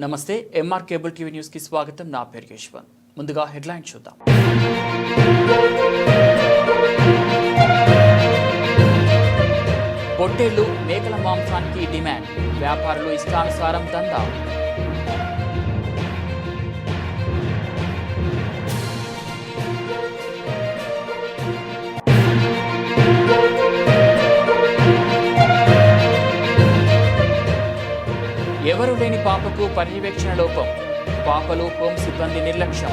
నమస్తే MR cable TV news కి స్వాగతం. నా పేరు యశ్వంత్. ముందుగా హెడ్లైన్ చూద్దాం. పొట్టేళ్లు మేకల మాంసానికి డిమాండ్, వ్యాపారులు ఇష్టానుసారం దందా. ఎవరు లేని పాపకు పర్యవేక్షణ లోపం, పాపలు హోం సిబ్బంది నిర్లక్ష్యం.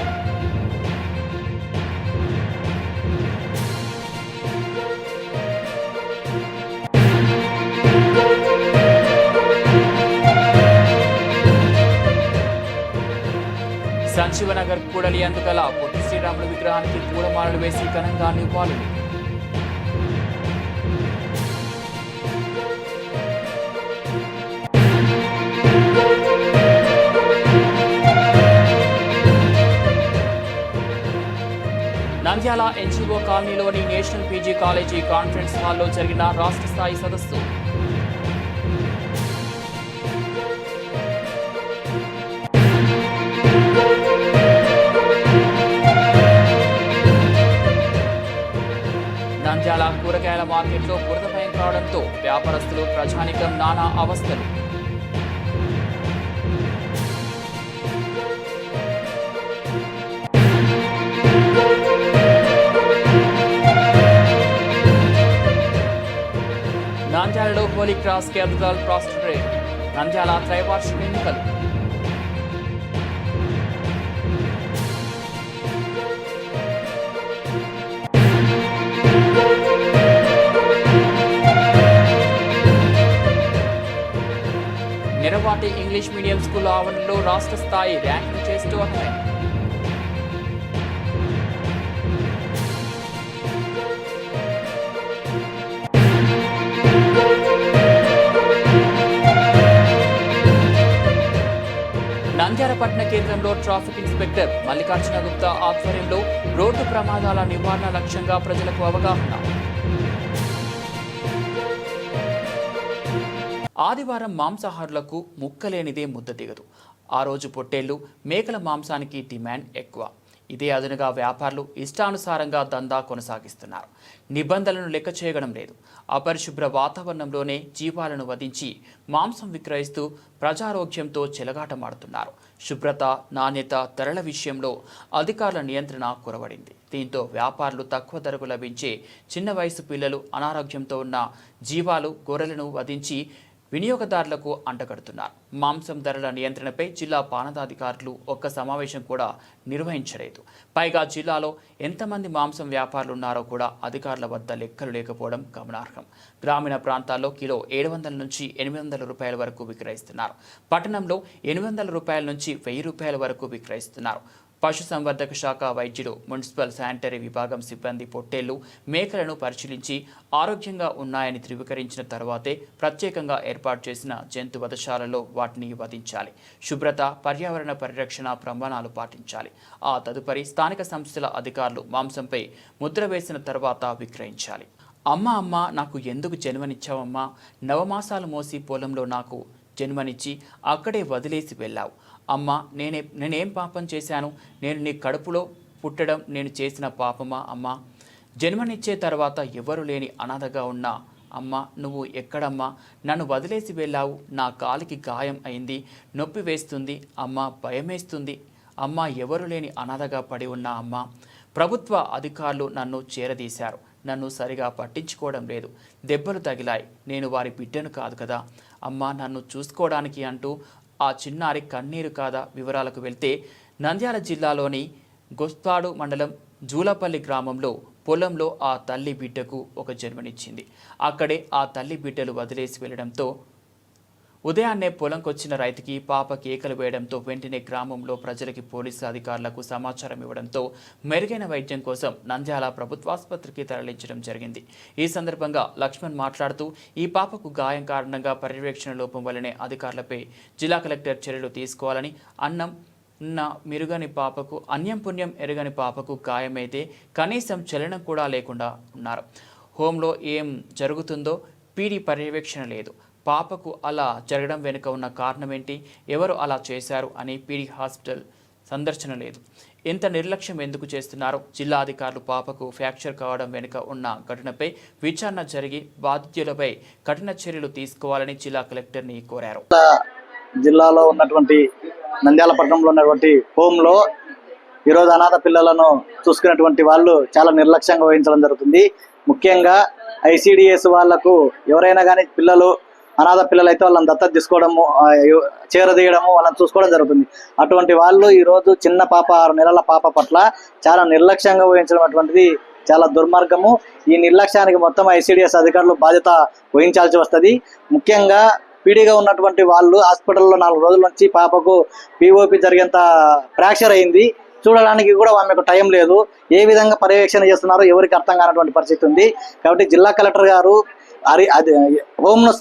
సంజీవనగర్ కూడలి అందుకల పొట్టి శ్రీరాములు విగ్రహానికి పూలమాలలు వేసి ఘనంగా నివాళులు. నంద్యాల ఎన్జీఓ కాలనీలోని నేషనల్ పీజీ కాలేజీ కాన్ఫరెన్స్ హాల్లో జరిగిన రాష్ట్ర స్థాయి సదస్సు. నంద్యాల కూరగాయల మార్కెట్లో బురద భయం కావడంతో వ్యాపారస్తులు ప్రజానికం నానా అవస్థలు. నంద్యాలలో హోలీ క్రాస్ కేథడ్రల్ ప్రాస్టిట్యూట్ నంద్యాల త్రైవార్షిక ఎన్నికలు. నిరవాటి ఇంగ్లీష్ మీడియం స్కూల్ ఆవరణలో రాష్ట్ర స్థాయి ర్యాంకింగ్ చేసి టోర్నమెంట్. నంద్యాల పట్టణ కేంద్రంలో ట్రాఫిక్ ఇన్స్పెక్టర్ మల్లికార్జున గుప్తా ఆధ్వర్యంలో రోడ్డు ప్రమాదాల నివారణ లక్ష్యంగా ప్రజలకు అవగాహన. ఆదివారం మాంసాహారులకు ముక్కలేనిదే ముద్ద దిగదు. ఆ రోజు పొట్టేళ్లు మేకల మాంసానికి డిమాండ్ ఎక్కువ. ఇదే అదునుగా వ్యాపారులు ఇష్టానుసారంగా దందా కొనసాగిస్తున్నారు. నిబంధనలను లెక్క చేయడం లేదు. అపరిశుభ్ర వాతావరణంలోనే జీవాలను వధించి మాంసం విక్రయిస్తూ ప్రజారోగ్యంతో చెలగాటమాడుతున్నారు. శుభ్రత, నాణ్యత, ధరల విషయంలో అధికారుల నియంత్రణ కొరవడింది. దీంతో వ్యాపారులు తక్కువ ధరకు లభించే చిన్న వయసు పిల్లలు, అనారోగ్యంతో ఉన్న జీవాలు, గొర్రెలను వధించి వినియోగదారులకు అంటగడుతున్నారు. మాంసం ధరల నియంత్రణపై జిల్లా పాలనాధికారులు ఒక్క సమావేశం కూడా నిర్వహించలేదు. పైగా జిల్లాలో ఎంతమంది మాంసం వ్యాపారులు ఉన్నారో కూడా అధికారుల వద్ద లెక్కలు లేకపోవడం గమనార్హం. గ్రామీణ ప్రాంతాల్లో కిలో 700 నుంచి 800 రూపాయల వరకు విక్రయిస్తున్నారు. పట్టణంలో 800 రూపాయల నుంచి 1000 రూపాయల వరకు విక్రయిస్తున్నారు. పశుసంవర్ధక శాఖ వైద్యులు, మున్సిపల్ శానిటరీ విభాగం సిబ్బంది పొట్టేళ్లు, మేకలను పరిశీలించి ఆరోగ్యంగా ఉన్నాయని ధృవీకరించిన తర్వాతే ప్రత్యేకంగా ఏర్పాటు చేసిన జంతు వధశాలలో వాటిని వధించాలి. శుభ్రత, పర్యావరణ పరిరక్షణ ప్రమాణాలు పాటించాలి. ఆ తదుపరి స్థానిక సంస్థల అధికారులు మాంసంపై ముద్ర వేసిన తర్వాత విక్రయించాలి. అమ్మ నాకు ఎందుకు జన్మనిచ్చావమ్మా? నవమాసాలు మోసి పొలంలో నాకు జన్మనిచ్చి అక్కడే వదిలేసి వెళ్ళావు. అమ్మ, నేనేం పాపం చేశాను? నేను నీ కడుపులో పుట్టడం నేను చేసిన పాపమా? అమ్మ, జన్మనిచ్చే తర్వాత ఎవరు లేని అనాథగా ఉన్నా అమ్మ, నువ్వు ఎక్కడమ్మా? నన్ను వదిలేసి వెళ్ళావు. నా కాలికి గాయం అయింది, నొప్పి వేస్తుంది అమ్మ, భయమేస్తుంది అమ్మ, ఎవరు లేని అనాథగా పడి ఉన్నా అమ్మ. ప్రభుత్వ అధికారులు నన్ను చేరదీశారు. నన్ను సరిగా పట్టించుకోవడం లేదు. దెబ్బలు తగిలాయి. నేను వారి బిడ్డను కాదు కదా అమ్మ, నన్ను చూసుకోవడానికి అంటూ ఆ చిన్నారి కన్నీరు కాదా. వివరాలకు వెళ్తే నంద్యాల జిల్లాలోని గొస్తాడు మండలం జూలపల్లి గ్రామంలో పొలంలో ఆ తల్లి బిడ్డకు ఒక జన్మనిచ్చింది. అక్కడే ఆ తల్లి బిడ్డలు వదిలేసి వెళ్లడంతో ఉదయాన్నే పొలంకొచ్చిన రైతుకి పాప కేకలు వేయడంతో వెంటనే గ్రామంలో ప్రజలకి, పోలీసు అధికారులకు సమాచారం ఇవ్వడంతో మెరుగైన వైద్యం కోసం నంద్యాల ప్రభుత్వాసుపత్రికి తరలించడం జరిగింది. ఈ సందర్భంగా లక్ష్మణ్ మాట్లాడుతూ, ఈ పాపకు గాయం కారణంగా పర్యవేక్షణ లోపం వల్లనే అధికారులపై జిల్లా కలెక్టర్ చర్యలు తీసుకోవాలని, అన్యం పుణ్యం ఎరగని పాపకు గాయమైతే కనీసం చలనం కూడా లేకుండా ఉన్నారు. హోంలో ఏం జరుగుతుందో పీడీ పర్యవేక్షణ లేదు. పాపకు అలా జరగడం వెనుక ఉన్న కారణం ఏంటి, ఎవరు అలా చేశారు అని పీడీ హాస్పిటల్ సందర్శన లేదు. ఇంత నిర్లక్ష్యం ఎందుకు చేస్తున్నారో, జిల్లా అధికారులు పాపకు ఫ్రాక్చర్ కావడం వెనుక ఉన్న ఘటనపై విచారణ జరిగి బాధితులపై కఠిన చర్యలు తీసుకోవాలని జిల్లా కలెక్టర్ని కోరారు. జిల్లాలో ఉన్నటువంటి నంద్యాల పట్టణంలో ఉన్నటువంటి హోంలో ఈరోజు అనాథ పిల్లలను చూసుకున్నటువంటి వాళ్ళు చాలా నిర్లక్ష్యంగా వహించడం జరుగుతుంది. ముఖ్యంగా ఐసిడిఎస్ వాళ్లకు ఎవరైనా కానీ పిల్లలు అనాథ పిల్లలు అయితే వాళ్ళని దత్తత తీసుకోవడము, చేరదీయడము, వాళ్ళని చూసుకోవడం జరుగుతుంది. అటువంటి వాళ్ళు ఈరోజు చిన్న పాప 6 నెలల పాప పట్ల చాలా నిర్లక్ష్యంగా వహించడం అటువంటిది చాలా దుర్మార్గము. ఈ నిర్లక్ష్యానికి మొత్తం ఐసిడిఎస్ అధికారులు బాధ్యత వహించాల్సి వస్తుంది. ముఖ్యంగా పీడీగా ఉన్నటువంటి వాళ్ళు హాస్పిటల్లో 4 రోజుల నుంచి పాపకు పిఓపి జరిగేంత ఫ్రాక్చర్ అయింది. చూడడానికి కూడా ఆమెకు టైం లేదు. ఏ విధంగా పర్యవేక్షణ చేస్తున్నారో ఎవరికి అర్థం కానటువంటి పరిస్థితి ఉంది. కాబట్టి జిల్లా కలెక్టర్ గారు హోంను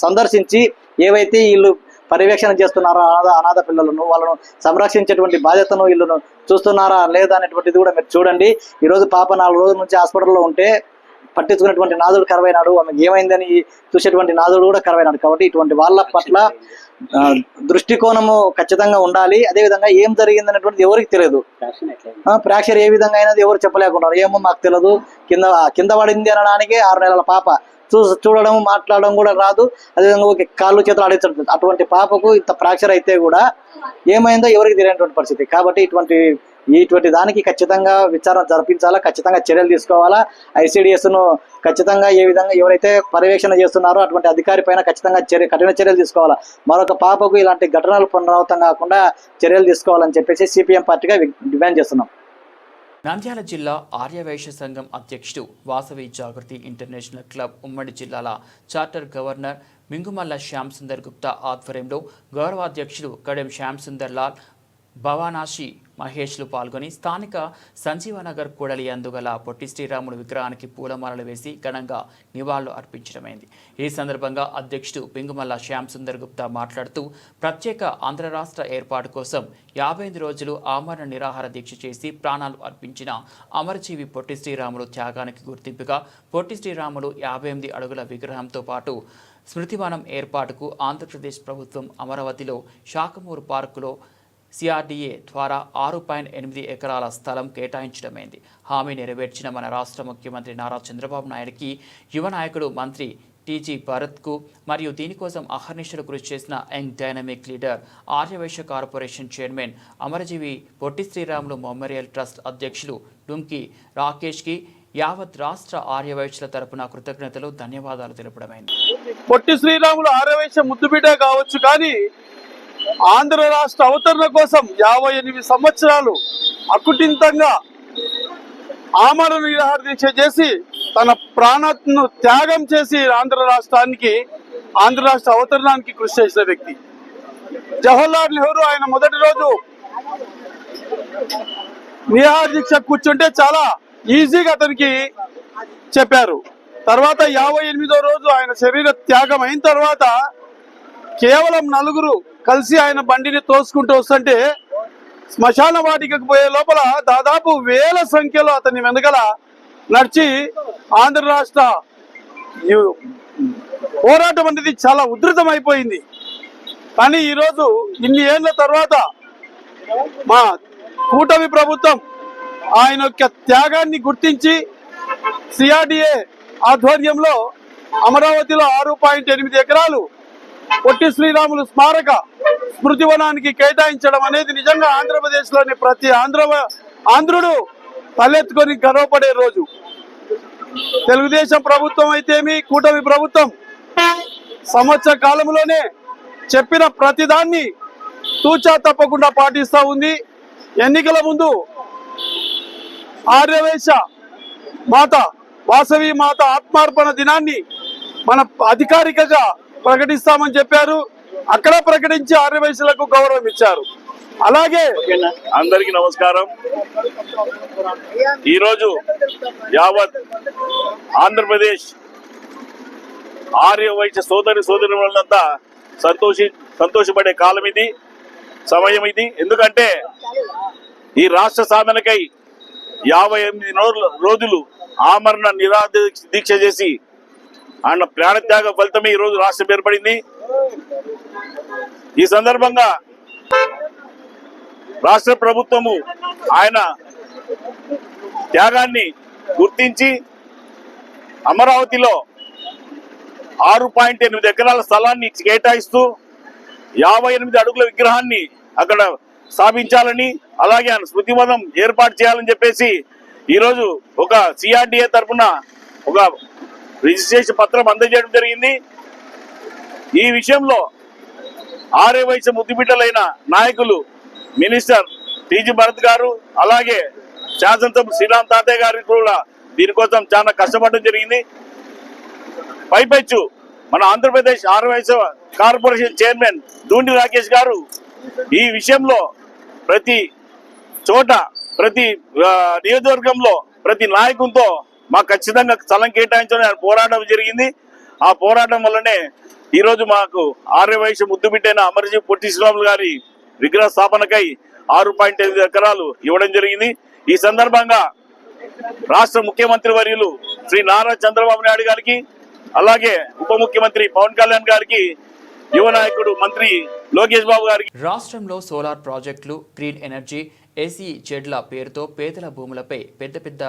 సందర్శించి ఏవైతే వీళ్ళు పర్యవేక్షణ చేస్తున్నారో అనాథ పిల్లలను వాళ్ళను సంరక్షించేటువంటి బాధ్యతను వీళ్ళను చూస్తున్నారా లేదా అనేటువంటిది కూడా మీరు చూడండి. ఈరోజు పాప 4 రోజుల నుంచి హాస్పిటల్లో ఉంటే పట్టించుకున్నటువంటి నాదుడు కరువైనాడు, ఆమెకు ఏమైందని చూసేటువంటి నాదుడు కూడా కరువైనాడు. కాబట్టి ఇటువంటి వాళ్ళ పట్ల దృష్టికోణము ఖచ్చితంగా ఉండాలి. అదేవిధంగా ఏం జరిగింది అనేటువంటిది ఎవరికి తెలియదు. ఫ్రాక్చర్ ఏ విధంగా అయినది ఎవరు చెప్పలేకున్నారు. ఏమో మాకు తెలియదు, కింద పడింది అనడానికి 6 నెలల పాప చూడడం మాట్లాడడం కూడా రాదు. అదేవిధంగా కాళ్ళు చేతులు ఆడించడం. అటువంటి పాపకు ఇంత ఫ్రాక్చర్ అయితే కూడా ఏమైందో ఎవరికి తెలియనటువంటి పరిస్థితి. కాబట్టి ఇటువంటి దానికి ఖచ్చితంగా విచారణ జరిపించాలా, ఖచ్చితంగా చర్యలు తీసుకోవాలా. ఐసిడిఎస్ను ఖచ్చితంగా ఏ విధంగా ఎవరైతే పర్యవేక్షణ చేస్తున్నారో అటువంటి అధికారి పైన ఖచ్చితంగా కఠిన చర్యలు తీసుకోవాలా. మరొక పాపకు ఇలాంటి ఘటనలు పునరావృతం కాకుండా చర్యలు తీసుకోవాలని చెప్పేసి సిపిఎం పార్టీగా డిమాండ్ చేస్తున్నాం. నంద్యాల జిల్లా ఆర్యవైశ్య సంఘం అధ్యక్షుడు వాసవి జాగృతి ఇంటర్నేషనల్ క్లబ్ ఉమ్మడి జిల్లాల చార్టర్ గవర్నర్ మింగుమల్ల శ్యామ్ సుందర్ గుప్తా ఆధ్వర్యంలో గౌరవాధ్యక్షుడు కడెం శ్యామ్ సుందర్ లాల్, భవానాషి మహేష్లు పాల్గొని స్థానిక సంజీవనగర్ కూడలి అందుగల పొట్టి శ్రీరాములు విగ్రహానికి పూలమాలలు వేసి ఘనంగా నివాళులు అర్పించడమైంది. ఈ సందర్భంగా అధ్యక్షుడు పింగుమల్ల శ్యామ్ సుందర్ గుప్తా మాట్లాడుతూ ప్రత్యేక ఆంధ్ర రాష్ట్ర ఏర్పాటు కోసం 58 రోజులు ఆమరణ నిరాహార దీక్ష చేసి ప్రాణాలు అర్పించిన అమరజీవి పొట్టి శ్రీరాములు త్యాగానికి గుర్తింపుగా పొట్టి శ్రీరాములు 58 అడుగుల విగ్రహంతో పాటు స్మృతివనం ఏర్పాటుకు ఆంధ్రప్రదేశ్ ప్రభుత్వం అమరావతిలో శాఖమూరు పార్కులో సిఆర్డీఏ ద్వారా 6.8 ఎకరాల స్థలం కేటాయించడమైంది. హామీ నెరవేర్చిన మన రాష్ట్ర ముఖ్యమంత్రి నారా చంద్రబాబు నాయుడుకి, యువ నాయకుడు మంత్రి టీజీ భరత్కు మరియు దీనికోసం అహర్నిశలు కృషి చేసిన young dynamic leader Aryavaishya corporation chairman Amarajeevi Potti Sriramulu memorial trust అధ్యక్షులు డుంకి రాకేష్కి యావత్ రాష్ట్ర ఆర్యవైశ్యుల తరపున కృతజ్ఞతలు, ధన్యవాదాలు తెలుపడమైంది. పొట్టి శ్రీరాములు ఆర్యవైశ్య ముద్దుబిడ్డ కావచ్చు, కానీ ఆంధ్ర రాష్ట్ర అవతరణ కోసం 58 సంవత్సరాలు అకుటింతంగా ఆమరణ నిరాహార దీక్ష చేసి తన ప్రాణాలను త్యాగం చేసి ఆంధ్ర రాష్ట్ర అవతరణానికి కృషి చేసిన వ్యక్తి జవహర్లాల్ నెహ్రూ. ఆయన మొదటి రోజు నిరాహార దీక్ష కూర్చుంటే చాలా ఈజీగా అతనికి చెప్పారు. తర్వాత 58వ రోజు ఆయన శరీర త్యాగం అయిన తర్వాత కేవలం 4 కలిసి ఆయన బండిని తోసుకుంటూ వస్తుంటే శ్మశాన వాటికకు పోయే లోపల దాదాపు 1000 సంఖ్యలో అతని వెనకల నడిచి ఆంధ్ర రాష్ట్ర పోరాటం అనేది చాలా ఉధృతమైపోయింది. కానీ ఈరోజు ఇన్ని ఏళ్ల తర్వాత మా కూటమి ప్రభుత్వం ఆయన యొక్క త్యాగాన్ని గుర్తించి సిఆర్డీఏ ఆధ్వర్యంలో అమరావతిలో 6.8 ఎకరాలు పొట్టి శ్రీరాములు స్మారక స్మృతివనానికి కేటాయించడం అనేది నిజంగా ఆంధ్రప్రదేశ్లోని ప్రతి ఆంధ్రుడు తలెత్తుకొని గర్వపడే రోజు. తెలుగుదేశం ప్రభుత్వం అయితేమి, కూటమి ప్రభుత్వం సంవత్సర కాలంలోనే చెప్పిన ప్రతిదాన్ని తూచా తప్పకుండా పాటిస్తూ ఉంది. ఎన్నికల ముందు ఆర్యవైశ్య మాత వాసవి మాత ఆత్మార్పణ దినాన్ని మన అధికారికంగా ప్రకటిస్తామని చెప్పారు. అక్కడ ప్రకటించి ఆర్యవైశ్యులకు గౌరవం ఇచ్చారు. అలాగే అందరికీ నమస్కారం. ఈరోజు యావత్ ఆంధ్రప్రదేశ్ ఆర్యవైశ్య సోదరులంతా సంతోషపడే కాలం ఇది, సమయం ఇది. ఎందుకంటే ఈ రాష్ట్ర సాధనకై 58 రోజులు ఆమరణ నిరాహార దీక్ష చేసి ఆయన ప్రాణత్యాగ ఫలితమే ఈరోజు రాష్ట్రం ఏర్పడింది. ఈ సందర్భంగా రాష్ట్ర ప్రభుత్వము ఆయన త్యాగాన్ని గుర్తించి అమరావతిలో 6.8 ఎకరాల స్థలాన్ని కేటాయిస్తూ 58 అడుగుల విగ్రహాన్ని అక్కడ స్థాపించాలని, అలాగే ఆయన స్మృతివనం ఏర్పాటు చేయాలని చెప్పేసి ఈరోజు ఒక సిఆర్డిఏ తరఫున ఒక రిజిస్ట్రేషన్ పత్రం అందజేయడం జరిగింది. ఈ విషయంలో ఆర్యవైశ్య ముద్దుబిడ్డలైన నాయకులు మినిస్టర్ టీజీ భరత్ గారు, అలాగే శాసనసభ శ్రీరామ్ తాతయ్య గారు కూడా దీనికోసం చాలా కష్టపడడం జరిగింది. పైపెచ్చు మన ఆంధ్రప్రదేశ్ ఆర్యవైశ్య కార్పొరేషన్ చైర్మన్ దూండి రాకేష్ గారు ఈ విషయంలో ప్రతి చోట, ప్రతి నియోజకవర్గంలో ప్రతి నాయకులతో మాకు ఖచ్చితంగా స్థలం కేటాయించాలని పోరాటం జరిగింది. ఆ పోరాటం వల్లనే ఈరోజు మాకు ఆర్యవైశ్య ముద్దుబిడ్డైన అమరజీవి పొట్టి శ్రీరాములు గారి విగ్రహ స్థాపనకై 6.5 ఎకరాలు ఇవ్వడం జరిగింది. ఈ సందర్భంగా రాష్ట్ర ముఖ్యమంత్రి వర్యులు శ్రీ నారా చంద్రబాబు నాయుడు గారికి, అలాగే ఉప ముఖ్యమంత్రి పవన్ కళ్యాణ్ గారికి, యువ నాయకుడు మంత్రి లోకేష్ బాబు గారికి రాష్ట్రంలో సోలార్ ప్రాజెక్టులు, గ్రీన్ ఎనర్జీ, ఏసీ జెడ్ల పేరుతో పేదల భూములపై పెద్ద పెద్ద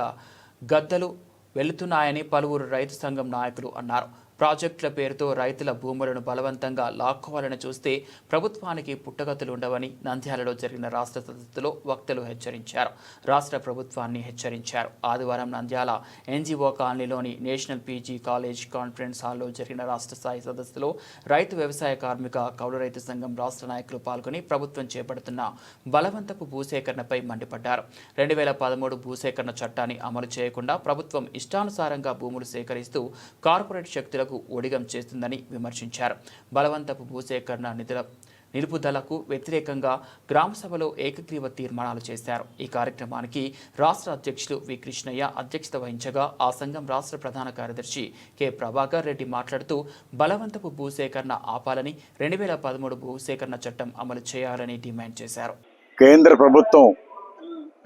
గద్దలు వెళుతున్నాయని పలువురు రైతు సంఘం నాయకులు అన్నారు. ప్రాజెక్టుల పేరుతో రైతుల భూములను బలవంతంగా లాక్కోవాలని చూస్తే ప్రభుత్వానికి పుట్టగతులు ఉండవని నంద్యాలలో జరిగిన రాష్ట్ర సదస్సులో వక్తలు హెచ్చరించారు. రాష్ట్ర ప్రభుత్వాన్ని హెచ్చరించారు. ఆదివారం నంద్యాల ఎన్జీఓ కాలనీలోని నేషనల్ పీజీ కాలేజ్ కాన్ఫరెన్స్ హాల్లో జరిగిన రాష్ట్ర స్థాయి సదస్సులో రైతు, వ్యవసాయ కార్మిక, కౌలు రైతు సంఘం రాష్ట్ర నాయకులు పాల్గొని ప్రభుత్వం చేపడుతున్న బలవంతపు భూసేకరణపై మండిపడ్డారు. 2013 భూసేకరణ చట్టాన్ని అమలు చేయకుండా ప్రభుత్వం ఇష్టానుసారంగా భూములు సేకరిస్తూ కార్పొరేట్ శక్తులకు ఒడిగం చేస్తుందని విమర్శించారు. బలవంతపు భూసేకరణ నిలుపుదలకు వ్యతిరేకంగా గ్రామ సభలో ఏకగ్రీవ తీర్మానాలు చేశారు. ఈ కార్యక్రమానికి రాష్ట్ర అధ్యక్షులు వి కృష్ణయ్య అధ్యక్షత వహించగా ఆ సంఘం రాష్ట్ర ప్రధాన కార్యదర్శి కె ప్రభాకర్ రెడ్డి మాట్లాడుతూ బలవంతపు భూసేకరణ ఆపాలని, 2013 భూసేకరణ చట్టం అమలు చేయాలని డిమాండ్ చేశారు. కేంద్ర ప్రభుత్వం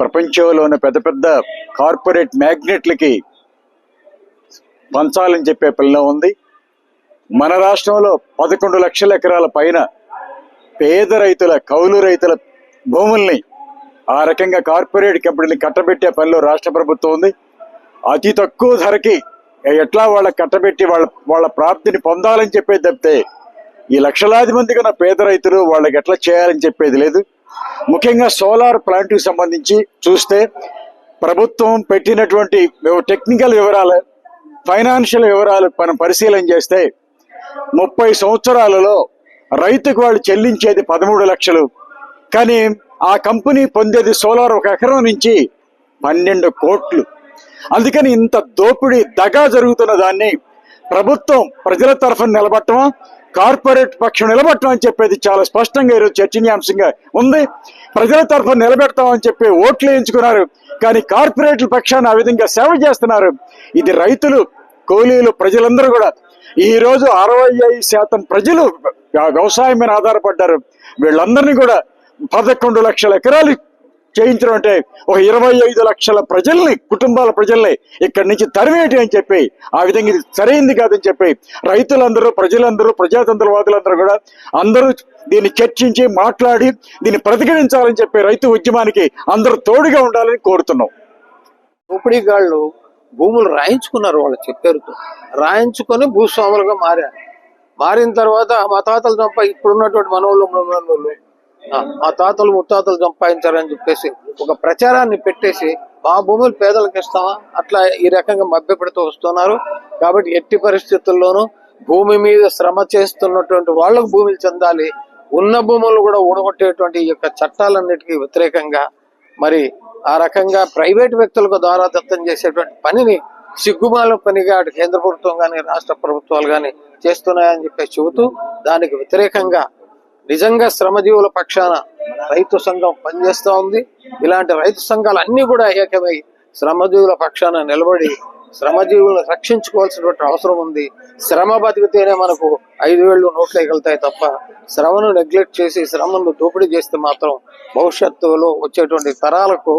ప్రపంచంలోని పెద్ద పెద్ద కార్పొరేట్ మ్యాగ్నెట్లకి పంచాలని చెప్పే పనిలో ఉంది. మన రాష్ట్రంలో 11 లక్షల ఎకరాల పైన పేద రైతుల, కౌలు రైతుల భూముల్ని ఆ రకంగా కార్పొరేట్ కంపెనీలు కట్టబెట్టే పనిలో రాష్ట్ర ప్రభుత్వం ఉంది. అతి తక్కువ ధరకి ఎట్లా వాళ్ళ కట్టబెట్టి వాళ్ళ ప్రాప్తిని పొందాలని చెప్పేది తప్పితే ఈ లక్షలాది మందికి ఉన్న పేద రైతులు వాళ్ళకి ఎట్లా చేయాలని చెప్పేది లేదు. ముఖ్యంగా సోలార్ ప్లాంట్కి సంబంధించి చూస్తే ప్రభుత్వం పెట్టినటువంటి టెక్నికల్ వివరాలు, ఫైనాన్షియల్ వివరాలు మనం పరిశీలన చేస్తే 30 సంవత్సరాలలో రైతుకు వాళ్ళు చెల్లించేది 13 లక్షలు, కానీ ఆ కంపెనీ పొందేది సోలార్ 1 ఎకరం నుంచి 12 కోట్లు. అందుకని ఇంత దోపిడీ, దగా జరుగుతున్న దాన్ని ప్రభుత్వం ప్రజల తరఫున నిలబట్టమా, కార్పొరేట్ పక్షం నిలబట్టం అని చెప్పేది చాలా స్పష్టంగా ఈరోజు చర్చనీయాంశంగా ఉంది. ప్రజల తరఫున నిలబెడతామని చెప్పి ఓట్లు వేయించుకున్నారు, కానీ కార్పొరేట్ల పక్షాన్ని ఆ విధంగా సేవ చేస్తున్నారు. ఇది రైతులు, కూలీలు, ప్రజలందరూ కూడా ఈ రోజు 65% ప్రజలు వ్యవసాయం మీద ఆధారపడ్డారు. వీళ్ళందరినీ కూడా 11 లక్షల ఎకరాలు చేయించడం అంటే ఒక 25 లక్షల ప్రజల్ని, కుటుంబాల ప్రజల్ని ఇక్కడి నుంచి తరివేటి అని చెప్పి, ఆ విధంగా ఇది సరైంది కాదని చెప్పి రైతులందరూ, ప్రజలందరూ, ప్రజాతంత్రవాదులందరూ కూడా అందరూ దీన్ని చర్చించి మాట్లాడి దీన్ని ప్రతిఘటించాలని చెప్పి రైతు ఉద్యమానికి అందరూ తోడుగా ఉండాలని కోరుతున్నాం. దోపిడీగాళ్ళు భూములు రాయించుకున్నారు, వాళ్ళ చెప్పేరుతో రాయించుకొని భూస్వాములుగా మారారు. మారిన తర్వాత మా తాతలు ఇప్పుడున్నటువంటి మనోళ్ళు మా తాతలు ముత్తాతలు సంపాదించారని చెప్పేసి ఒక ప్రచారాన్ని పెట్టేసి మా భూములు పేదలకు ఇస్తామా అట్లా ఈ రకంగా మభ్యపెడుతూ వస్తున్నారు. కాబట్టి ఎట్టి పరిస్థితుల్లోనూ భూమి మీద శ్రమ చేస్తున్నటువంటి వాళ్ళకు భూములు చెందాలి. ఉన్న భూములు కూడా ఊడగొట్టేటువంటి ఈ యొక్క చట్టాలన్నిటికీ వ్యతిరేకంగా మరి ఆ రకంగా ప్రైవేట్ వ్యక్తులకు దారాదత్తం చేసేటువంటి పనిని సిగ్గుమాల పనిగా అటు కేంద్ర ప్రభుత్వం కానీ రాష్ట్ర ప్రభుత్వాలు కానీ చేస్తున్నాయని చెప్పేసి చెబుతూ దానికి వ్యతిరేకంగా నిజంగా శ్రమజీవుల పక్షాన రైతు సంఘం పనిచేస్తూ ఉంది. ఇలాంటి రైతు సంఘాలు అన్ని కూడా ఏకమై శ్రమజీవుల పక్షాన నిలబడి శ్రమజీవులను రక్షించుకోవాల్సినటువంటి అవసరం ఉంది. శ్రమ బతికితేనే మనకు 5 వేళ్ళు నోట్లు ఎగులుతాయి తప్ప శ్రమను నెగ్లెక్ట్ చేసి శ్రమను దోపిడీ చేస్తే మాత్రం భవిష్యత్తులో వచ్చేటువంటి తరాలకు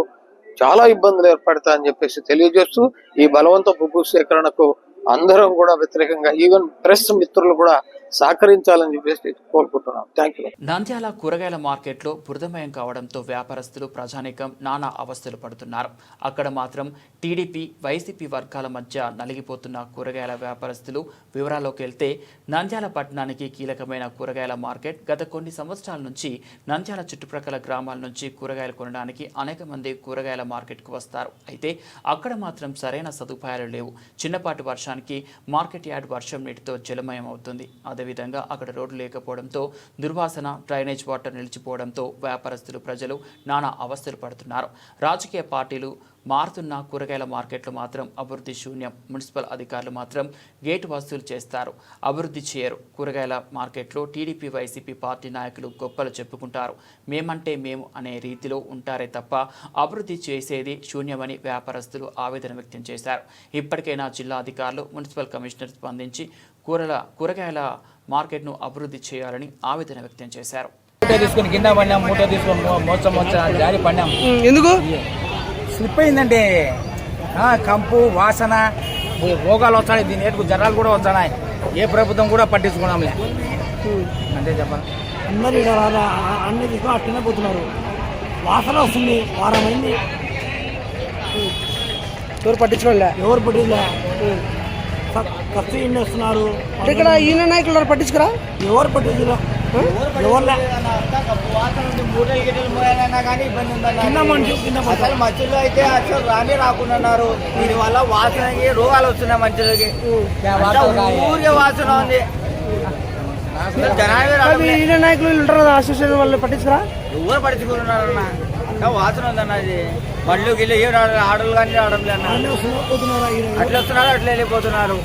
చాలా ఇబ్బందులు ఏర్పడతాయని చెప్పేసి తెలియజేస్తూ ఈ బలవంతపు భూసేకరణకు అందరం కూడా వ్యతిరేకంగా ఈవెన్ ప్రెస్ మిత్రులు కూడా సహకరించాలని చెప్పేసి కోరుకుంటున్నాం. Thank you. నంద్యాల కూరగాయల మార్కెట్లో బురదమయం కావడంతో వ్యాపారస్తులు ప్రజానీకం నానా అవస్థలు పడుతున్నారు. అక్కడ మాత్రం టీడీపీ వైసీపీ వర్గాల మధ్య నలిగిపోతున్న కూరగాయల వ్యాపారస్తులు వివరాల్లోకి వెళ్తే నంద్యాల పట్టణానికి కీలకమైన కూరగాయల మార్కెట్ గత కొన్ని సంవత్సరాల నుంచి నంద్యాల చుట్టుప్రక్కల గ్రామాల నుంచి కూరగాయలు కొనడానికి అనేక మంది కూరగాయల మార్కెట్కు వస్తారు. అయితే అక్కడ మాత్రం సరైన సదుపాయాలు లేవు. చిన్నపాటి వర్షానికి మార్కెట్ యార్డ్ వర్షం నీటితో జలమయం అవుతుంది. అదేవిధంగా అక్కడ రోడ్లు లేకపోవడంతో దుర్వాసన, డ్రైనేజ్ వాటర్ నిలిచిపోవడంతో వ్యాపారస్తులు ప్రజలు నానా అవస్థలు పడుతున్నారు. రాజకీయ పార్టీలు మారుతున్న కూరగాయల మార్కెట్లు మాత్రం అభివృద్ధి శూన్యం. మున్సిపల్ అధికారులు మాత్రం గేటు వసూలు చేస్తారు, అభివృద్ధి చేయరు. కూరగాయల మార్కెట్లో టీడీపీ వైసీపీ పార్టీ నాయకులు గొప్పలు చెప్పుకుంటారు, మేమంటే మేము అనే రీతిలో ఉంటారే తప్ప అభివృద్ధి చేసేది శూన్యమని వ్యాపారస్తులు ఆవేదన వ్యక్తం చేశారు. ఇప్పటికైనా జిల్లా అధికారులు, మున్సిపల్ కమిషనర్ స్పందించి కూరగాయల మార్కెట్ను అభివృద్ధి చేయాలని ఆవేదన వ్యక్తం చేశారు. తీసుకుని కింద పడినాం, మూట తీసుకొని మోసం జారి పడినాం. ఎందుకు స్లిప్ అయిందంటే కంపు, వాసన, రోగాలు వస్తాయి. దీని ఏటుకు జ్వరాలు కూడా వస్తున్నాయి. ఏ ప్రభుత్వం కూడా పట్టించుకున్నాంలే. అంతే చెప్పాలి. అందరు అన్ని తీసుకొని అట్లనే పోతున్నారు. వాసన వస్తుంది, వారమైంది. ఎవరు పట్టించుకోలే, ఖర్చు ఎన్ని వస్తున్నారు ఇక్కడ. ఈయన నాయకులు పట్టించుకురా, ఎవరు పట్టించురా, ఎవరులే. మనుషులు అయితే అసలు రాని రాకున్నారు. దీనివల్ల వాసనకి రోగాలు వస్తున్నాయి మనుషులకి. ఊరికే వాసన ఉంది. ఈయన నాయకులు ఉంటారు కదా, అసోసియేషన్ వాళ్ళు పట్టించుకురా, ఎవరు పట్టించుకుంటున్నారన్న. వాసన ఉందన్న. అది పళ్ళు గిల్లు ఏ ఆడలు కానీ ఆడలే అన్న. అట్లా వస్తున్నారు, అట్లా వెళ్ళిపోతున్నారు.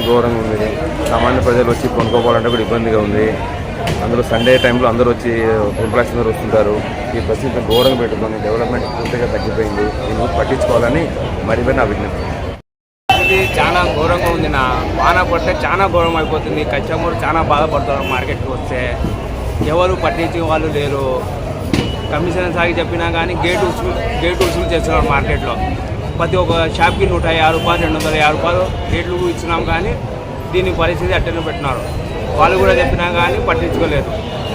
ఘోరంగా ఉంది. సామాన్య ప్రజలు వచ్చి కొనుక్కోవాలంటే కూడా ఇబ్బందిగా ఉంది. అందులో సండే టైంలో అందరూ వచ్చి ఎంప్లాయీస్ అందరూ వస్తుంటారు. ఈ పరిస్థితి ఘోరంగా పెట్టుకుంది. డెవలప్మెంట్ పూర్తిగా తగ్గిపోయింది. దీన్ని పట్టించుకోవాలని మరి నా విజ్ఞప్తి. ఇది చాలా ఘోరంగా ఉంది. నా వాన పడితే చాలా ఘోరం అయిపోతుంది. కస్టమర్ చాలా బాధపడుతున్నారు. మార్కెట్కి వస్తే ఎవరు పట్టించే వాళ్ళు లేరు. కమిషన్ సాగి చెప్పినా కానీ గేట్ ఉసులు చేస్తున్నారు మార్కెట్లో. ప్రతి ఒక్క షాప్కి 150 రూపాయలు, 250 రూపాయలు రేట్లు ఇచ్చినాం. కానీ దీని పరిస్థితి అట్టనే పెట్టినారు. వాళ్ళు కూడా చెప్పినా కానీ పట్టించుకోలేదు.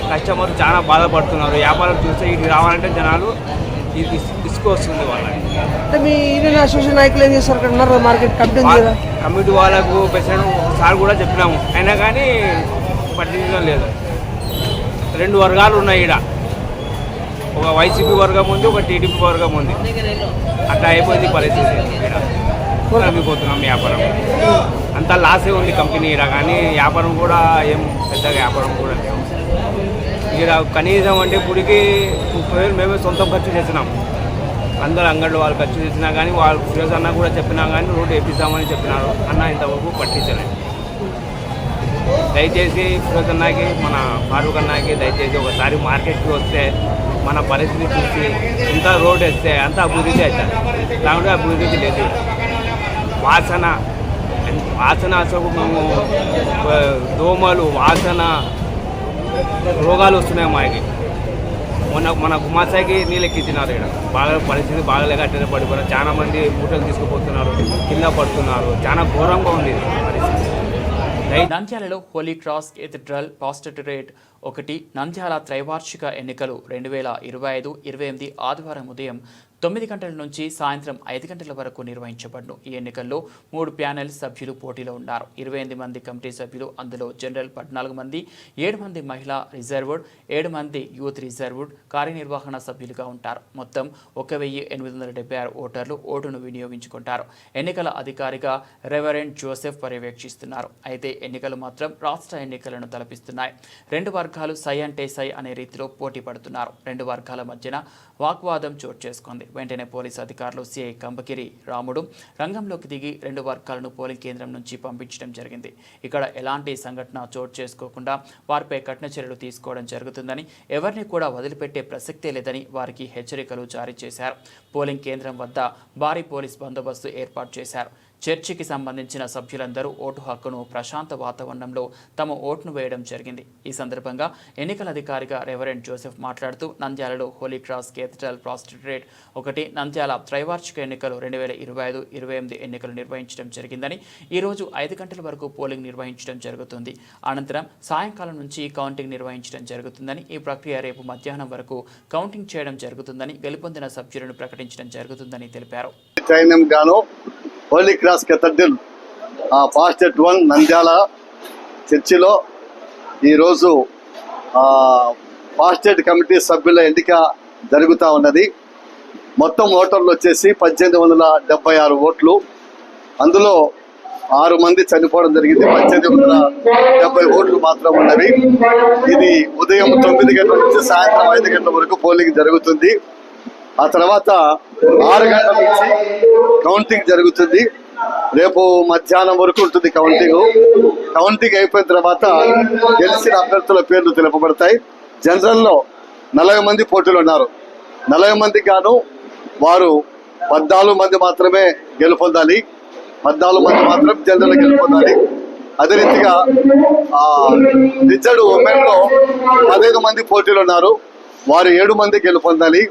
కస్టమర్ చాలా బాధపడుతున్నారు. వ్యాపారం చూస్తే ఇటు రావాలంటే జనాలు ఇసుకు వస్తుంది వాళ్ళకి. మీ అసోసియేషన్ నాయకులు ఏం చేస్తారు మార్కెట్ కమిటీ వాళ్ళకు ప్రెసిడెంట్ సార్ కూడా చెప్పినాము, అయినా కానీ పట్టించడం లేదు. 2 వర్గాలు ఉన్నాయి ఈడ. ఒక వైసీపీ వర్గం ఉంది, ఒక టీడీపీ వర్గం ఉంది. అట్లా అయిపోయింది పరిస్థితి. ఇక్కడ నమ్మిపోతున్నాం వ్యాపారం. అంతా లాసే ఉంది కంపెనీ ఈడ. కానీ వ్యాపారం కూడా ఏం పెద్దగా వ్యాపారం కూడా లేవు ఈడ. కనీసం అంటే ఇప్పటికి 30,000 మేమే సొంతం ఖర్చు చేసినాం. అందరు అంగళ్ళు వాళ్ళు ఖర్చు చేసినా కానీ వాళ్ళు ఫిరోజ్ అన్న కూడా చెప్పినా కానీ రోడ్డు వేపిస్తామని చెప్పినారు. అన్న ఇంతవరకు పట్టించలేదు. దయచేసి ఫిరోజ్ అన్నకి, మన ఫారూక్ అన్నకి దయచేసి ఒకసారి మార్కెట్కి వస్తే మన పరిస్థితి చూసి ఇంత రోడ్ వేస్తే అంత అభివృద్ధి అవుతుంది. లేకుంటే అభివృద్ధి లేదు. వాసన అసలు మేము దోమలు, వాసన, రోగాలు వస్తున్నాయి మాకి. మన గుమాసాకి నీళ్ళు ఎక్కించినారు. ఇక్కడ బాగా పరిస్థితి బాగలేక అట్లనే పడిపోయినారు. చాలా మంది మూటలు తీసుకుపోతున్నారు, కింద పడుతున్నారు. చాలా ఘోరంగా ఉంది పరిస్థితి. నంద్యాలలో Holy cross Cathedral pastorate 1 Nandyal త్రైవార్షిక ఎన్నికలు 2025-28 ఆదివారం ఉదయం 9 గంటల నుంచి సాయంత్రం 5 గంటల వరకు నిర్వహించబడును. ఈ ఎన్నికల్లో 3 ప్యానెల్ సభ్యులు పోటీలో ఉన్నారు. 28 మంది కమిటీ సభ్యులు. అందులో జనరల్ 14 మంది, 7 మంది మహిళా రిజర్వ్డ్, 7 మంది యూత్ రిజర్వ్డ్ కార్యనిర్వహణ సభ్యులుగా ఉంటారు. మొత్తం 1876 ఓటర్లు ఓటును వినియోగించుకుంటారు. ఎన్నికల అధికారిగా రెవరెండ్ జోసెఫ్ పర్యవేక్షిస్తున్నారు. అయితే ఎన్నికలు మాత్రం రాష్ట్ర ఎన్నికలను తలపిస్తున్నాయి. 2 వర్గాలు సై అంటే సై అనే రీతిలో పోటీ పడుతున్నారు. 2 వర్గాల మధ్యన వాగ్వాదం చోటు చేసుకుంది. వెంటనే పోలీసు అధికారులు సిఐ కంబకిరి రాముడు రంగంలోకి దిగి 2 వర్గాలను పోలింగ్ కేంద్రం నుంచి పంపించడం జరిగింది. ఇక్కడ ఎలాంటి సంఘటన చోటు చేసుకోకుండా వారిపై కఠిన చర్యలు తీసుకోవడం జరుగుతుందని, ఎవరిని కూడా వదిలిపెట్టే ప్రసక్తే లేదని వారికి హెచ్చరికలు జారీ చేశారు. పోలింగ్ కేంద్రం వద్ద భారీ పోలీస్ బందోబస్తు ఏర్పాటు చేశారు. చర్చికి సంబంధించిన సభ్యులందరూ ఓటు హక్కును ప్రశాంత వాతావరణంలో తమ ఓటును వేయడం జరిగింది. ఈ సందర్భంగా ఎన్నికల అధికారిగా రెవరెండ్ జోసెఫ్ మాట్లాడుతూ నంద్యాలలో హోలీ క్రాస్ కేథడ్రల్ ప్రాస్టిట్యూట్ 1 నంద్యాల త్రైవార్షిక ఎన్నికలు 2025-28 ఎన్నికలు నిర్వహించడం జరిగిందని, ఈరోజు 5 గంటల వరకు పోలింగ్ నిర్వహించడం జరుగుతుంది. అనంతరం సాయంకాలం నుంచి కౌంటింగ్ నిర్వహించడం జరుగుతుందని, ఈ ప్రక్రియ రేపు మధ్యాహ్నం వరకు కౌంటింగ్ చేయడం జరుగుతుందని, గెలుపొందిన సభ్యులను ప్రకటించడం జరుగుతుందని తెలిపారు. Holy cross cathedral pastorate 1 Nandyal చర్చిలో ఈరోజు పాస్టేట్ కమిటీ సభ్యుల ఎన్నిక జరుగుతూ ఉన్నది. మొత్తం ఓటర్లు వచ్చేసి 1876 ఓట్లు. అందులో 6 మంది చనిపోవడం జరిగింది. 1870 ఓట్లు మాత్రం ఉన్నవి. ఇది ఉదయం 9 గంటల నుంచి సాయంత్రం 5 గంటల వరకు పోలింగ్ జరుగుతుంది. ఆ తర్వాత 6 గంటల నుంచి కౌంటింగ్ జరుగుతుంది. రేపు మధ్యాహ్నం వరకు ఉంటుంది కౌంటింగ్ అయిపోయిన తర్వాత గెలిచిన అభ్యర్థుల పేర్లు తెలుపబడతాయి. జనరల్లో 40 మంది పోటీలు ఉన్నారు. 40 మందికి గాను వారు 14 మంది మాత్రమే గెలుపొందాలి. 14 మంది మాత్రం జనరల్ గెలుపొందాలి. అదే రీతిగా రిజర్వ్డ్ ఉమెన్ లో 15 మంది పోటీలు ఉన్నారు. వారు 7 మంది గెలుపొందాలి.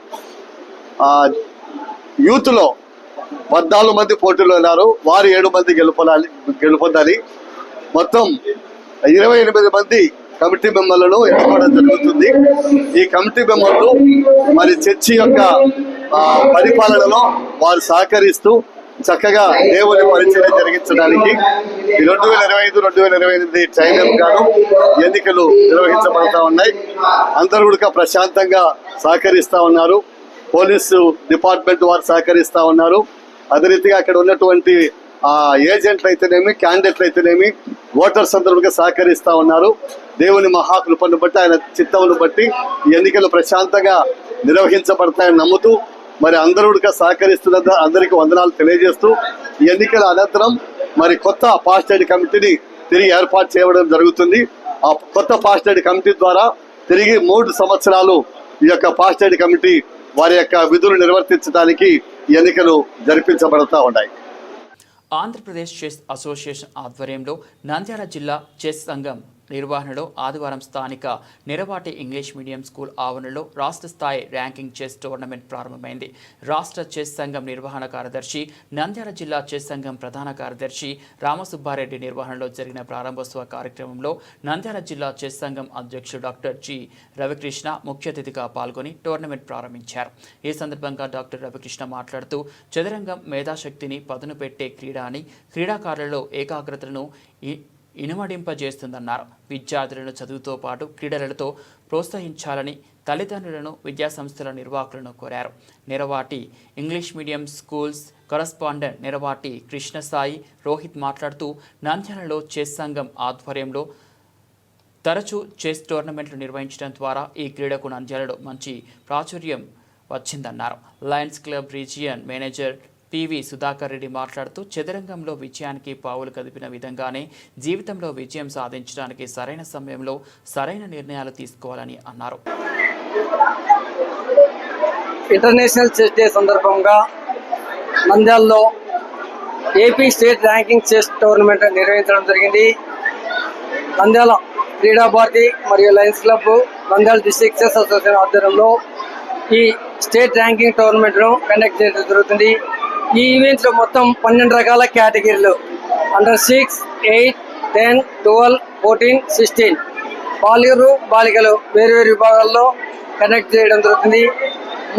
యూత్ లో 14 మంది పోటీలు ఉన్నారు. వారు 7 మంది గెలుపొందాలి. మొత్తం 28 మంది కమిటీ మెంబర్లను ఎన్నుకోవడం జరుగుతుంది. ఈ కమిటీ మెంబర్లు మరి చర్చి యొక్క పరిపాలనలో వారు సహకరిస్తూ చక్కగా దేవుని పరిచయం జరిగించడానికి 2025-2028 ట్రైనల్ గాను ఎన్నికలు నిర్వహించబడతా ఉన్నాయి. అందరూ కూడా ప్రశాంతంగా సహకరిస్తా ఉన్నారు. పోలీసు డిపార్ట్మెంట్ వారు సహకరిస్తా ఉన్నారు. అదే రీతిగా అక్కడ ఉన్నటువంటి ఏజెంట్లు అయితేనేమి, క్యాండిడేట్లు అయితేనేమి, ఓటర్స్ అందరూ కూడా సహకరిస్తా ఉన్నారు. దేవుని మహాకృపను బట్టి, ఆయన చిత్తమును బట్టి ఈ ఎన్నికలు ప్రశాంతంగా నిర్వహించబడతాయని నమ్ముతూ మరి అందరూ కూడా సహకరిస్తున్న అందరికీ వందనాలు తెలియజేస్తూ ఈ ఎన్నికల అనంతరం మరి కొత్త పాస్టేట్ కమిటీని తిరిగి ఏర్పాటు చేయడం జరుగుతుంది. ఆ కొత్త పాస్టేట్ కమిటీ ద్వారా తిరిగి 3 సంవత్సరాలు ఈ యొక్క పాస్టేట్ కమిటీ వారి యొక్క విధులు నిర్వర్తించడానికి ఎన్నికలు జరిపించబడతా ఉన్నాయి. ఆంధ్రప్రదేశ్ చెస్ అసోసియేషన్ ఆధ్వర్యంలో నంద్యాల జిల్లా చెస్ సంఘం నిర్వహణలో ఆదివారం స్థానిక నిరవాటి ఇంగ్లీష్ మీడియం స్కూల్ ఆవరణలో రాష్ట్ర స్థాయి ర్యాంకింగ్ చెస్ టోర్నమెంట్ ప్రారంభమైంది. రాష్ట్ర చెస్ సంఘం నిర్వహణ కార్యదర్శి, నంద్యాల జిల్లా చెస్ సంఘం ప్రధాన కార్యదర్శి రామసుబ్బారెడ్డి నిర్వహణలో జరిగిన ప్రారంభోత్సవ కార్యక్రమంలో నంద్యాల జిల్లా చెస్ సంఘం అధ్యక్షుడు డాక్టర్ జి రవికృష్ణ ముఖ్య అతిథిగా పాల్గొని టోర్నమెంట్ ప్రారంభించారు. ఈ సందర్భంగా డాక్టర్ రవికృష్ణ మాట్లాడుతూ చదరంగం మేధాశక్తిని పదును పెట్టే క్రీడ అని, క్రీడాకారులలో ఏకాగ్రతను ఇనుమడింపజేస్తుందన్నారు. విద్యార్థులను చదువుతో పాటు క్రీడలతో ప్రోత్సహించాలని తల్లిదండ్రులను, విద్యాసంస్థల నిర్వాహకులను కోరారు. Niravati English medium schools correspondent Niravati Krishnasai Rohit మాట్లాడుతూ నంద్యాలలో చెస్ సంఘం ఆధ్వర్యంలో తరచూ చెస్ టోర్నమెంట్లు నిర్వహించడం ద్వారా ఈ క్రీడకు నంద్యాలలో మంచి ప్రాచుర్యం వచ్చిందన్నారు. Lions Club region manager PV Sudhakar Reddy మాట్లాడుతూ చదరంగంలో విజయానికి పావులు కదిపిన విధంగానే జీవితంలో విజయం సాధించడానికి సరైన సమయంలో సరైన నిర్ణయాలు తీసుకోవాలని అన్నారు. ఇంటర్నేషనల్ చెస్ డే సందర్భంగా నంద్యాలలో AP state ranking chess tournament నిర్వహించడం జరిగింది. నంద్యాల క్రీడా భారతి మరియు Lions club, Nandyal district chess association ఆధ్వర్యంలో ఈ స్టేట్ ర్యాంకింగ్ టోర్నమెంట్ను కండక్ట్ చేయడం జరుగుతుంది. ఈ ఈవెంట్లో మొత్తం 12 రకాల కేటగిరీలు అండర్ 6, 8, 10, 12, 14, 16 బాలికలు వేరు విభాగాల్లో కండక్ట్ చేయడం జరుగుతుంది.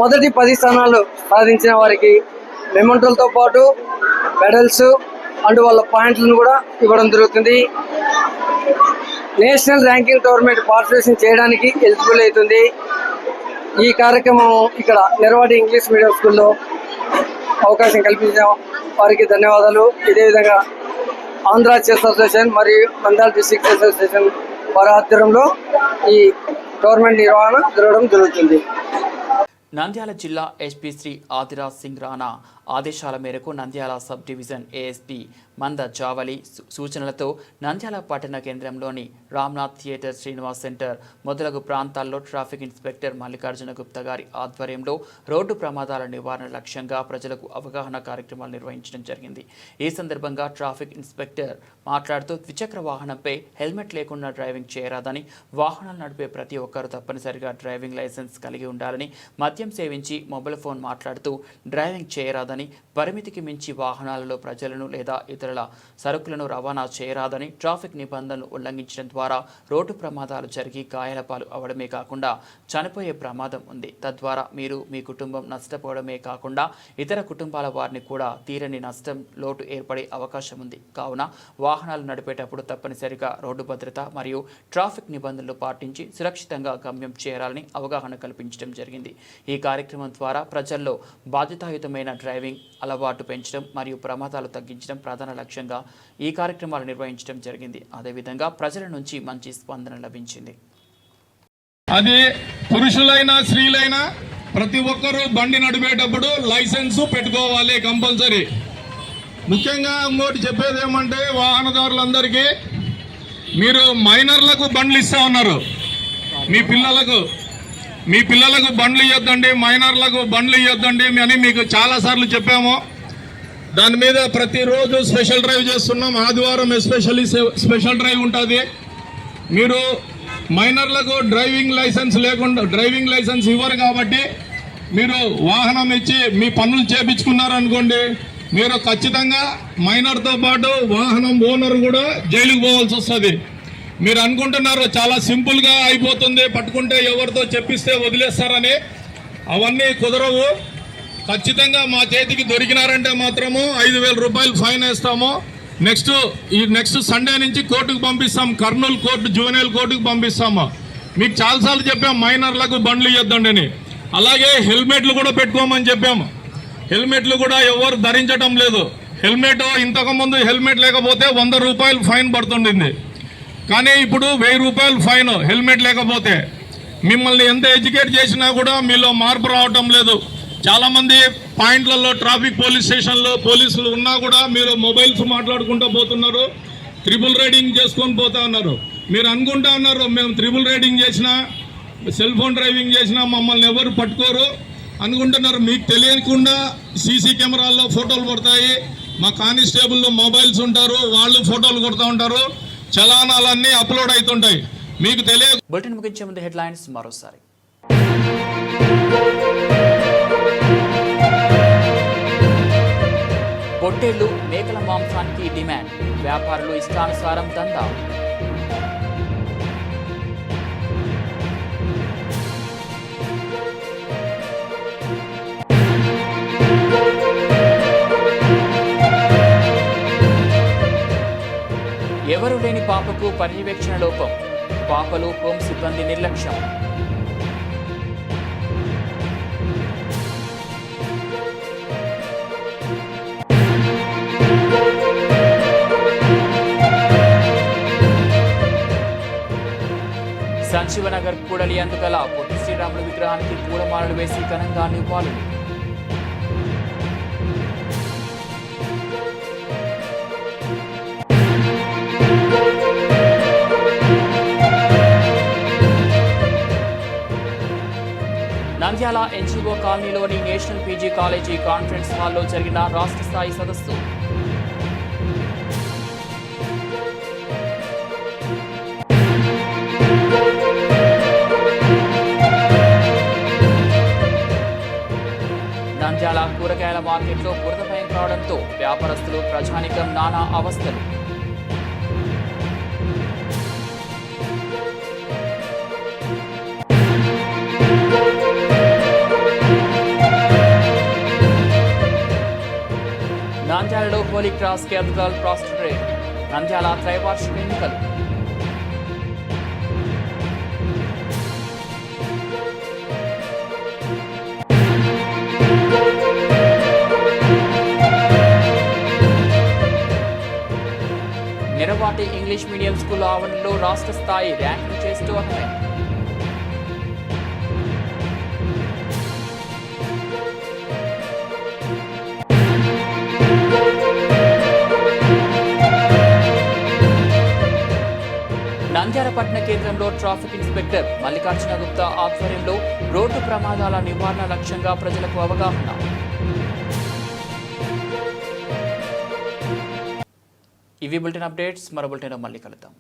మొదటి 10 స్థానాలు సాధించిన వారికి మెమెంటోలతో పాటు మెడల్స్ అండ్ వాళ్ళ పాయింట్లను కూడా ఇవ్వడం జరుగుతుంది. నేషనల్ ర్యాంకింగ్ టోర్నమెంట్ పార్టిసిపేషన్ చేయడానికి ఎలిజిబుల్ అవుతుంది. ఈ కార్యక్రమం ఇక్కడ నిరవాటి ఇంగ్లీష్ మీడియం స్కూల్లో అవకాశం కల్పించిన వారికి ధన్యవాదాలు. ఇదే విధంగా ఆంధ్ర చెస్ అసోసియేషన్ మరియు నంద్యాల డిస్ట్రిక్ట్ చెస్ అసోసియేషన్ వారి ఆధ్వర్యంలో ఈ టోర్నమెంట్ నిర్వహణ జరగడం జరుగుతుంది. నంద్యాల జిల్లా ఎస్పీ శ్రీ ఆదిరాజ్ సింగ్ రాణా ఆదేశాల మేరకు నంద్యాల సబ్ డివిజన్ ఏఎస్పీ మంద జావలి సూచనలతో నంద్యాల పట్టణ కేంద్రంలోని రామ్నాథ్ థియేటర్, శ్రీనివాస్ సెంటర్ మొదలగు ప్రాంతాల్లో ట్రాఫిక్ ఇన్స్పెక్టర్ మల్లికార్జున గుప్తా గారి ఆధ్వర్యంలో రోడ్డు ప్రమాదాల నివారణ లక్ష్యంగా ప్రజలకు అవగాహన కార్యక్రమాలు నిర్వహించడం జరిగింది. ఈ సందర్భంగా ట్రాఫిక్ ఇన్స్పెక్టర్ మాట్లాడుతూ ద్విచక్ర వాహనంపై హెల్మెట్ లేకుండా డ్రైవింగ్ చేయరాదని, వాహనాలు నడిపే ప్రతి ఒక్కరూ తప్పనిసరిగా డ్రైవింగ్ లైసెన్స్ కలిగి ఉండాలని, మద్యం సేవించి మొబైల్ ఫోన్ మాట్లాడుతూ డ్రైవింగ్ చేయరాదని, పరిమితికి మించి వాహనాలలో ప్రజలను లేదా ఇతరుల సరుకులను రవాణా చేయరాదని, ట్రాఫిక్ నిబంధనలు ఉల్లంఘించడం ద్వారా రోడ్డు ప్రమాదాలు జరిగి గాయాల పాలు అవడమే కాకుండా చనిపోయే ప్రమాదం ఉంది. తద్వారా మీరు, మీ కుటుంబం నష్టపోవడమే కాకుండా ఇతర కుటుంబాల వారిని కూడా తీరని నష్టం, లోటు ఏర్పడే అవకాశం ఉంది. కావున వాహనాలు నడిపేటప్పుడు తప్పనిసరిగా రోడ్డు భద్రత మరియు ట్రాఫిక్ నిబంధనలు పాటించి సురక్షితంగా గమ్యం చేరాలని అవగాహన కల్పించడం జరిగింది. ఈ కార్యక్రమం ద్వారా ప్రజల్లో బాధ్యతాయుతమైన డ్రైవింగ్ అలవాటు పెంచడం మరియు ప్రమాదాలు తగ్గించడం ప్రధాన లక్ష్యంగా ఈ కార్యక్రమాలు నిర్వహించడం జరిగింది. అదేవిధంగా ప్రజల నుంచి మంచి స్పందన లభించింది. అది పురుషులైనా స్త్రీలైనా ప్రతి ఒక్కరూ బండి నడిపేటప్పుడు లైసెన్స్ పెట్టుకోవాలి కంపల్సరీ. ముఖ్యంగా ఇంకోటి చెప్పేది ఏమంటే వాహనదారులందరికీ, మీరు మైనర్లకు బండ్లు ఇస్తా ఉన్నారు. మీ పిల్లలకు బండ్లు ఇవ్వద్దండి, మైనర్లకు బండ్లు ఇవ్వద్దండి అని మీకు చాలాసార్లు చెప్పాము. దాని మీద ప్రతిరోజు స్పెషల్ డ్రైవ్ చేస్తున్నాం. ఆదివారం ఎస్పెషల్లీ స్పెషల్ డ్రైవ్ ఉంటుంది. మీరు మైనర్లకు డ్రైవింగ్ లైసెన్స్ ఇవ్వరు కాబట్టి మీరు వాహనం ఇచ్చి మీ పనులు చేపించుకున్నారనుకోండి, మీరు ఖచ్చితంగా మైనర్తో పాటు వాహనం ఓనర్ కూడా జైలుకు పోవాల్సి వస్తుంది. మీరు అనుకుంటున్నారు చాలా సింపుల్గా అయిపోతుంది, పట్టుకుంటే ఎవరితో చెప్పిస్తే వదిలేస్తారని. అవన్నీ కుదరవు. ఖచ్చితంగా మా చేతికి దొరికినారంటే మాత్రము 5,000 రూపాయలు ఫైన్ వేస్తాము. నెక్స్ట్ సండే నుంచి కోర్టుకు పంపిస్తాం. కర్నూలు కోర్టు, జూనియర్ కోర్టుకు పంపిస్తాము. మీకు చాలాసార్లు చెప్పాము మైనర్లకు బండ్లు ఇవ్వద్దండి అని. అలాగే హెల్మెట్లు కూడా పెట్టుకోమని చెప్పాము. హెల్మెట్లు కూడా ఎవరు ధరించడం లేదు. హెల్మెట్ ఇంతకుముందు హెల్మెట్ లేకపోతే 100 రూపాయలు ఫైన్ పడుతుండింది. కానీ ఇప్పుడు 1000 రూపాయలు ఫైన్ హెల్మెట్ లేకపోతే. మిమ్మల్ని ఎంత ఎడ్యుకేట్ చేసినా కూడా మీలో మార్పు రావటం లేదు. చాలామంది పాయింట్లలో ట్రాఫిక్ పోలీస్ స్టేషన్లో పోలీసులు ఉన్నా కూడా మీరు మొబైల్స్ మాట్లాడుకుంటూ పోతున్నారు, ట్రిపుల్ రైడింగ్ చేసుకొని పోతా ఉన్నారు. మీరు అనుకుంటా ఉన్నారు మేము ట్రిపుల్ రైడింగ్ చేసినా, సెల్ ఫోన్ డ్రైవింగ్ చేసినా మమ్మల్ని ఎవరు పట్టుకోరు అనుకుంటున్నారు. మీకు తెలియకుండా సీసీ కెమెరాల్లో ఫోటోలు పడతాయి. మా కానిస్టేబుల్లో మొబైల్స్ ఉంటారు, వాళ్ళు ఫోటోలు కొడుతూ ఉంటారు. చలానాలన్నీ అప్లోడ్ అవుతుంటాయి. మీకు తెలియదు. బులెటిన్ ముగించే ముందు హెడ్లైన్స్ మరోసారి. పొట్టేళ్లు, మేకల మాంసానికి డిమాండ్, వ్యాపారులు ఇష్టానుసారం దందా. ఎవరు లేని పాపకు పర్యవేక్షణ లోపం, పాపలు హోం సిబ్బంది నిర్లక్ష్యం. సంజీవనగర్ కూడలి అందుకల పొట్టి శ్రీరాములు విగ్రహానికి పూలమాలలు వేసి ఘనంగా నివాళులు. నంద్యాల ఎన్జీఓ కాలనీలోని నేషనల్ పీజీ కాలేజీ కాన్ఫరెన్స్ హాల్లో జరిగిన రాష్ట్ర స్థాయి సదస్సు. నంద్యాల కూరగాయల మార్కెట్లో బురద భయం కావడంతో వ్యాపారస్తులు, ప్రజానికం నానా అవస్థలు. నంద్యాలలో హోలీ క్రాస్ క్యాథడ్రల్ ప్రాస్టిట్యూట్, నంద్యాల త్రైవార్షిక ఎన్నికలు. నిరవాటి ఇంగ్లీష్ మీడియం స్కూల్ ఆవరణలో రాష్ట్ర స్థాయి ర్యాంకింగ్ చేసి టోర్నమెంట్. నంద్యాల పట్టణ కేంద్రంలో ట్రాఫిక్ ఇన్స్పెక్టర్ మల్లికార్జున గుప్తా ఆధ్వర్యంలో రోడ్డు ప్రమాదాల నివారణ లక్ష్యంగా ప్రజలకు అవగాహన. ఇవి బులెటిన్ అప్డేట్స్. మరో బులెటిన్లో మళ్ళీ కలుద్దాం.